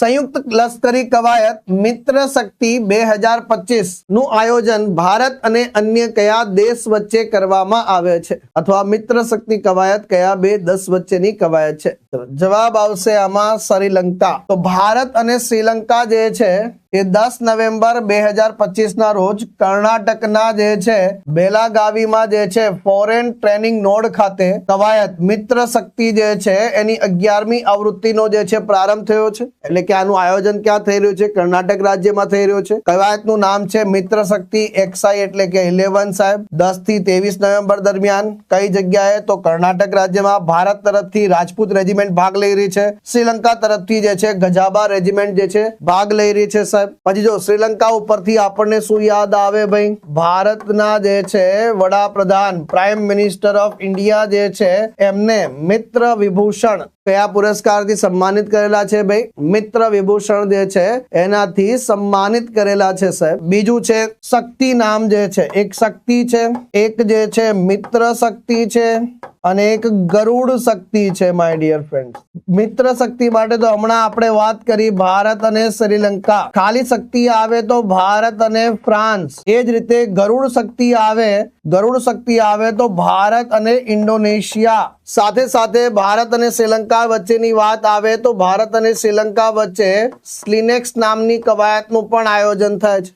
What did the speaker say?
સંયુક્ત લશ્કરી કવાયત મિત્ર શક્તિ 2025 નું આયોજન ભારત અને અન્ય કયા દેશ વચ્ચે કરવામાં આવે છે, અથવા મિત્ર શક્તિ કવાયત કયા બે દેશ વચ્ચેની કવાયત છે? જવાબ આવશે આમાં શ્રીલંકા. તો ભારત અને શ્રીલંકા જે છે એ 10 નવેમ્બર 2025 ના રોજ કર્ણાટકના જે છે બેલાગાવીમાં જે છે ફોરેન ટ્રેનિંગ નોડ ખાતે કવાયત મિત્ર શક્તિ જે છે એની 11મી આવૃત્તિનો જે છે પ્રારંભ થયો છે. એટલે કે આનું આયોજન ક્યાં થઈ રહ્યું છે? કર્ણાટક રાજ્યમાં થઈ રહ્યું છે. કવાયતનું નામ છે મિત્ર શક્તિ XI એટલે કે 11 સાહેબ. 10 થી 23 નવેમ્બર દરમિયાન કઈ જગ્યાએ? તો કર્ણાટક રાજ્યમાં. ભારત તરફથી રાજપૂત રેજિમેન્ટ ભાગ લઈ રહી છે. શ્રીલંકા તરફથી જે છે ગજાબા રેજિમેન્ટ જે છે ભાગ લઈ રહી છે સાહેબ. પછી જો શ્રીલંકા ઉપરથી આપણને શું યાદ આવે ભાઈ? ભારતના જે છે વડાપ્રધાન પ્રાઇમ મિનિસ્ટર ઓફ ઇન્ડિયા જે છે એમને મિત્ર વિભૂષણ કયા પુરસ્કારથી સન્માનિત કરેલા છે ભાઈ? મિત્ર વિભૂષણ જે છે એનાથી સન્માનિત કરેલા છે સાહેબ. બીજું છે શક્તિ નામ જે છે, એક શક્તિ છે, એક જે છે મિત્ર શક્તિ છે અને એક ગરુડ શક્તિ છે માય ડિયર ફ્રેન્ડ. મિત્ર શક્તિ માટે તો હમણાં આપણે વાત કરી ભારત અને શ્રીલંકા. ખાલી શક્તિ આવે તો ભારત અને ફ્રાન્સ. એ જ રીતે ગરુડ શક્તિ આવે તો ભારત અને ઇન્ડોનેશિયા. સાથે સાથે ભારત અને શ્રીલંકા વચ્ચેની વાત આવે તો ભારત અને શ્રીલંકા વચ્ચે સ્લિનેક્સ નામની કવાયતનું પણ આયોજન થાય છે.